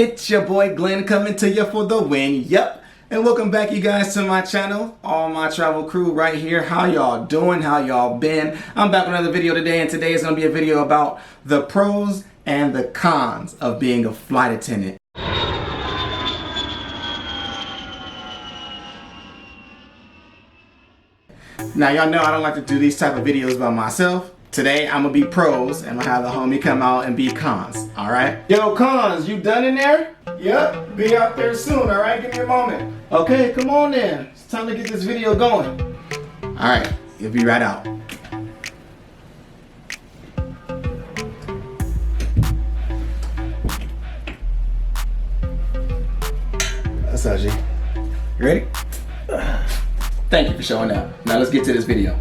It's your boy Glenn coming to you for the win, yep. And welcome back you guys to my channel, all my travel crew right here. How y'all doing? How y'all been? I'm back with another video today, and today is going to be a video about the pros and the cons of being a flight attendant. Now y'all know I don't like to do these type of videos by myself. Today I'm gonna be pros and I'm gonna have the homie come out and be cons, alright? Yo cons, you done in there? Yep, be out there soon, alright? Give me a moment. Okay, come on then. It's time to get this video going. Alright, you'll be right out. That's how you ready? Thank you for showing up. Now let's get to this video.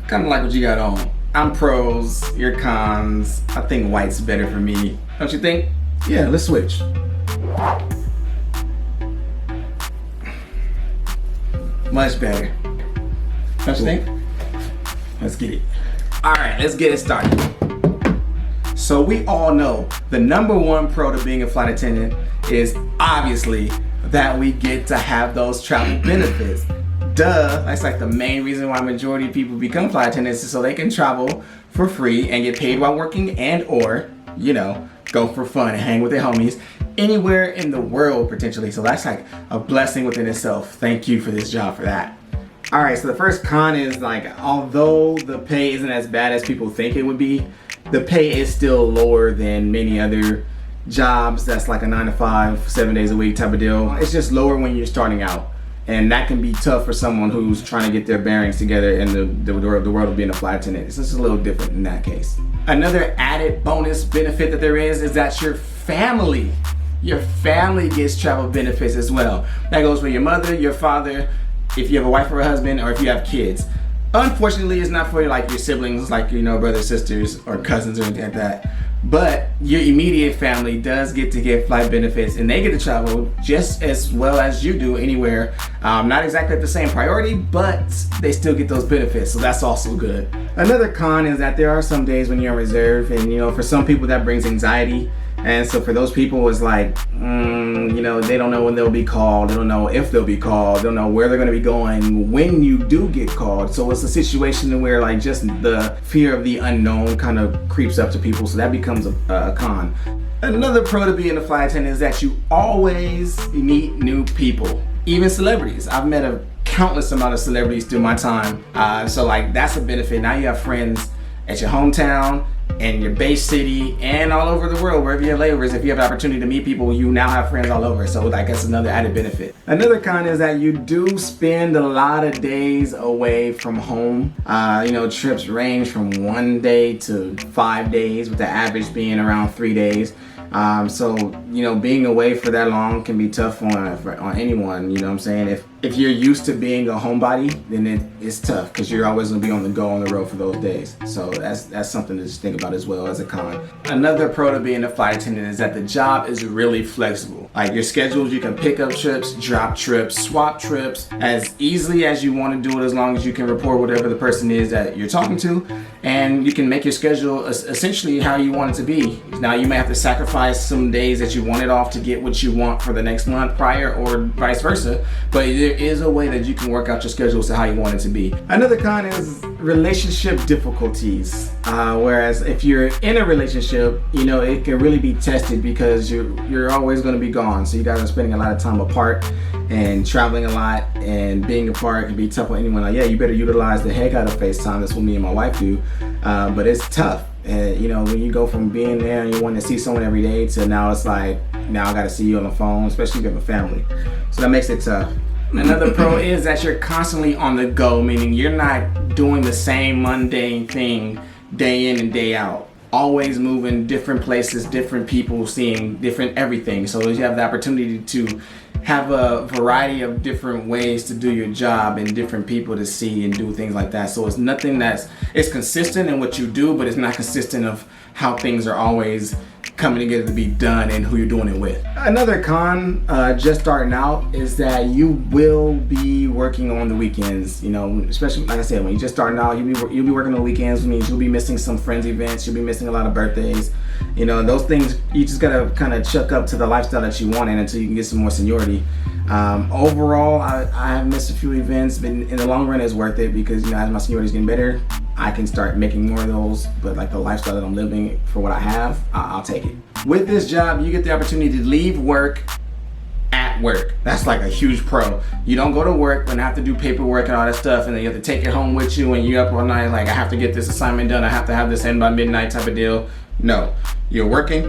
Kind of like what you got on. I'm pros, you're cons. I think white's better for me. Don't you think? Yeah, let's switch. Much better. Don't you think? Let's get it. All right, let's get it started. So we all know the #1 pro to being a flight attendant is obviously that we get to have those travel benefits. Duh, that's like the main reason why majority of people become flight attendants is so they can travel for free and get paid while working and or, you know, go for fun and hang with their homies anywhere in the world potentially. So that's like a blessing within itself. Thank you for this job for that. All right, so the first con is like, although the pay isn't as bad as people think it would be, the pay is still lower than many other jobs that's like a 9 to 5, 7 days a week type of deal. It's just lower when you're starting out. And that can be tough for someone who's trying to get their bearings together in the world of being a flight attendant. It's just a little different in that case. Another added bonus benefit that there is that your family gets travel benefits as well. That goes for your mother, your father, if you have a wife or a husband, or if you have kids. Unfortunately, it's not for like your siblings, like, you know, brothers, sisters, or cousins or anything like that. But your immediate family does get to get flight benefits, and they get to travel just as well as you do anywhere. Not exactly at the same priority, but they still get those benefits, so that's also good. Another con is that there are some days when you're on reserve, and you know, for some people that brings anxiety. And so for those people, it's like, you know, they don't know when they'll be called. They don't know if they'll be called. They don't know where they're going to be going when you do get called. So it's a situation where like just the fear of the unknown kind of creeps up to people. So that becomes a con. Another pro to being a flight attendant is that you always meet new people, even celebrities. I've met a countless amount of celebrities through my time. So like that's a benefit. Now you have friends at your hometown and your base city and all over the world, wherever you have layovers. If you have the opportunity to meet people, you now have friends all over. So like that's another added benefit. Another con is that you do spend a lot of days away from home. You know, trips range from 1 day to 5 days, with the average being around 3 days. So, you know, being away for that long can be tough on anyone, you know what I'm saying? If you're used to being a homebody, then it's tough because you're always gonna be on the go on the road for those days. So that's something to just think about as well as a con. Another pro to being a flight attendant is that the job is really flexible. Like your schedules, you can pick up trips, drop trips, swap trips as easily as you want to do it, as long as you can report whatever the person is that you're talking to, and you can make your schedule essentially how you want it to be. Now you may have to sacrifice some days that you wanted off to get what you want for the next month prior, or vice versa, but there is a way that you can work out your schedule to how you want it to be. Another con is relationship difficulties. Whereas if you're in a relationship, you know, it can really be tested because you're always going to be gone. So you guys are spending a lot of time apart and traveling a lot, and being apart can be tough on anyone. Like, yeah, you better utilize the heck out of FaceTime. That's what me and my wife do. But it's tough. And you know, when you go from being there and you want to see someone every day to now it's like, now I got to see you on the phone, especially if you have a family. So that makes it tough. Another pro is that you're constantly on the go, meaning you're not doing the same mundane thing day in and day out. Always moving different places, different people, seeing different everything. So you have the opportunity to have a variety of different ways to do your job and different people to see and do things like that. So it's nothing it's consistent in what you do, but it's not consistent of how things are always coming together to be done and who you're doing it with. Another con, just starting out, is that you will be working on the weekends. You know, especially like I said, when you're just starting out, you'll be working on the weekends, which means you'll be missing some friends events, you'll be missing a lot of birthdays. You know, those things, you just gotta kind of chuck up to the lifestyle that you want in until you can get some more seniority. Overall, I have missed a few events, but in the long run it's worth it because, you know, as my seniority is getting better, I can start making more of those. But like the lifestyle that I'm living for what I have, I'll take it. With this job, you get the opportunity to leave work at work. That's like a huge pro. You don't go to work and have to do paperwork and all that stuff, and then you have to take it home with you and you're up all night like, I have to get this assignment done, I have to have this in by midnight type of deal. No, you're working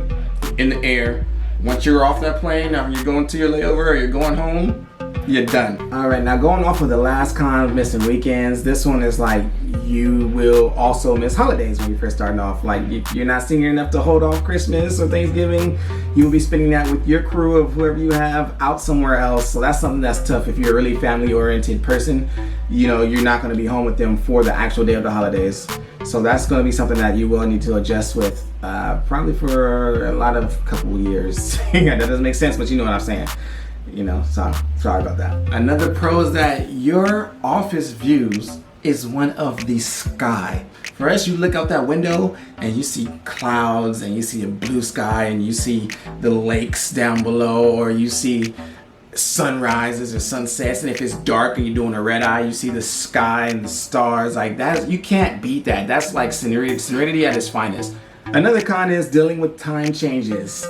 in the air. Once you're off that plane, now you're going to your layover or you're going home, you're done. All right, now going off of the last con of missing weekends, this one is like you will also miss holidays when you're first starting off. Like if you're not senior enough to hold off Christmas or Thanksgiving, you will be spending that with your crew of whoever you have out somewhere else. So that's something that's tough if you're a really family-oriented person. You know, you're not going to be home with them for the actual day of the holidays. So that's going to be something that you will need to adjust with probably for a lot of couple years. That doesn't make sense, but you know what I'm saying. You know, so sorry about that. Another pro is that your office views is one of the sky. For us, you look out that window and you see clouds and you see a blue sky and you see the lakes down below, or you see sunrises or sunsets, and if it's dark and you're doing a red eye, you see the sky and the stars. Like that, you can't beat that. That's like serenity at its finest. Another con is dealing with time changes.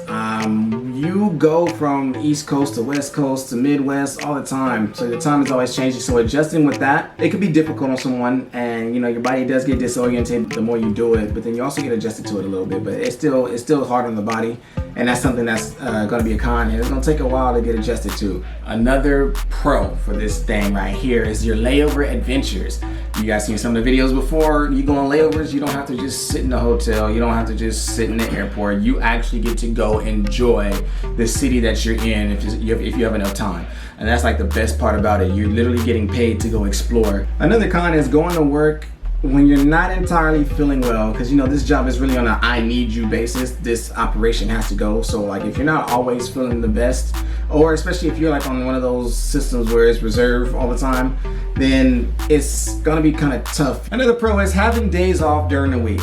You go from East Coast to West Coast to Midwest all the time, so the time is always changing. So adjusting with that, it could be difficult on someone, and you know, your body does get disoriented the more you do it, but then you also get adjusted to it a little bit. But it's still hard on the body, and that's something that's going to be a con, and it's going to take a while to get adjusted to. Another pro for this thing right here is your layover adventures. You guys seen some of the videos before. You go on layovers, you don't have to just sit in the hotel, you don't have to just sit in the airport. You actually get to go enjoy the city that you're in if you have enough time. And that's like the best part about it. You're literally getting paid to go explore. Another con is going to work when you're not entirely feeling well, because you know this job is really on a I need you basis. This operation has to go. So like if you're not always feeling the best, or especially if you're like on one of those systems where it's reserved all the time, then it's gonna be kind of tough. Another pro is having days off during the week.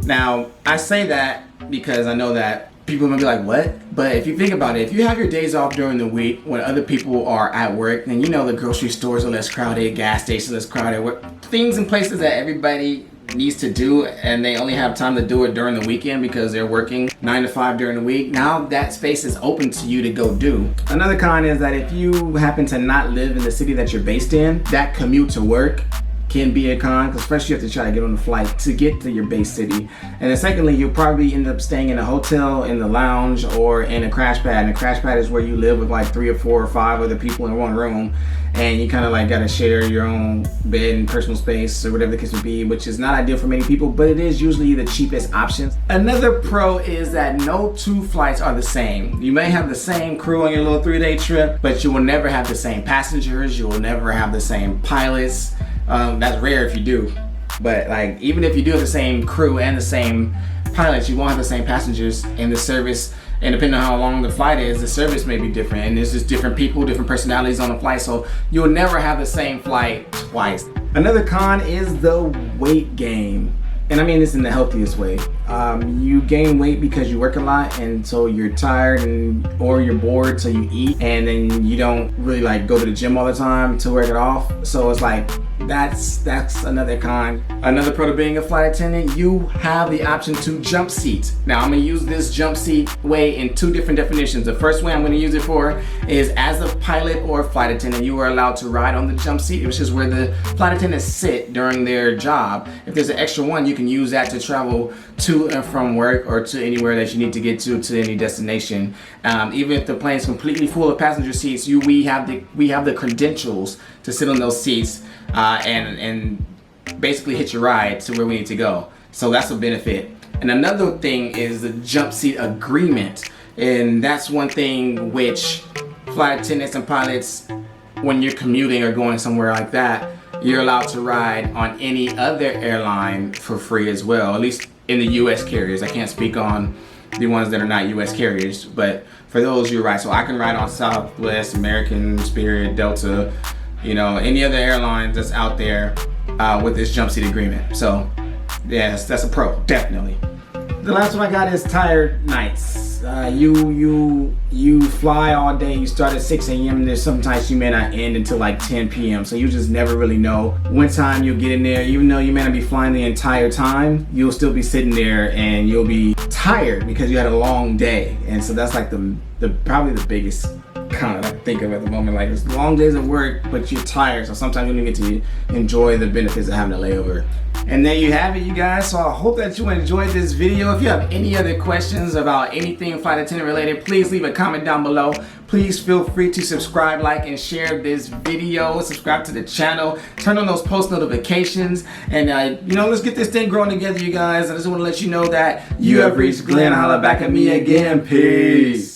Now I say that because I know that people are gonna be like, what? But if you think about it, if you have your days off during the week when other people are at work, then you know the grocery stores are less crowded, gas stations less crowded, things and places that everybody needs to do, and they only have time to do it during the weekend because they're working 9 to 5 during the week. Now that space is open to you to go do. Another con is that if you happen to not live in the city that you're based in, that commute to work can be a con, because first you have to try to get on the flight to get to your base city, and then secondly, you'll probably end up staying in a hotel, in the lounge, or in a crash pad. And a crash pad is where you live with like 3 or 4 or 5 other people in one room, and you kind of like gotta share your own bed and personal space or whatever the case would be, which is not ideal for many people, but it is usually the cheapest option. Another pro is that no 2 flights are the same. You may have the same crew on your little 3-day trip, but you will never have the same passengers. You will never have the same pilots. That's rare if you do, but like even if you do have the same crew and the same pilots, you won't have the same passengers in the service. And depending on how long the flight is, the service may be different, and there's just different people, different personalities on the flight, so you'll never have the same flight twice. Another con is the weight gain. And I mean this in the healthiest way. You gain weight because you work a lot, and so you're tired or you're bored, so you eat, and then you don't really like go to the gym all the time to work it off. So it's like that's another con. Another pro to being a flight attendant, you have the option to jump seat. Now I'm gonna use this jump seat way in 2 different definitions. The first way I'm gonna use it for is as a pilot or flight attendant, you are allowed to ride on the jump seat, which is where the flight attendants sit during their job. If there's an extra one, you can use that to travel to and from work or to anywhere that you need to get to any destination. Even if the plane is completely full of passenger seats, we have the credentials to sit on those seats and basically hitch a ride to where we need to go. So that's a benefit. And another thing is the jump seat agreement, and that's one thing which flight attendants and pilots, when you're commuting or going somewhere like that, you're allowed to ride on any other airline for free as well, at least in the US carriers. I can't speak on the ones that are not US carriers, but for those you're right. So I can ride on Southwest, American, Spirit, Delta, you know, any other airlines that's out there with this jump seat agreement. So yes, that's a pro, definitely. The last one I got is tired nights. You fly all day. You start at 6 a.m. There's sometimes you may not end until like 10 p.m. So you just never really know when time you'll get in there. Even though you may not be flying the entire time, you'll still be sitting there and you'll be tired because you had a long day. And so that's like the probably the biggest kind of think of at the moment. Like, it's long days of work, but you're tired, so sometimes you don't get to enjoy the benefits of having a layover. And there you have it, you guys. So I hope that you enjoyed this video. If you have any other questions about anything flight attendant related, please leave a comment down below. Please feel free to subscribe, like, and share this video. Subscribe to the channel. Turn on those post notifications. And you know, let's get this thing growing together, you guys. I just want to let you know that you have reached Glenn. Holla back at me again. Peace.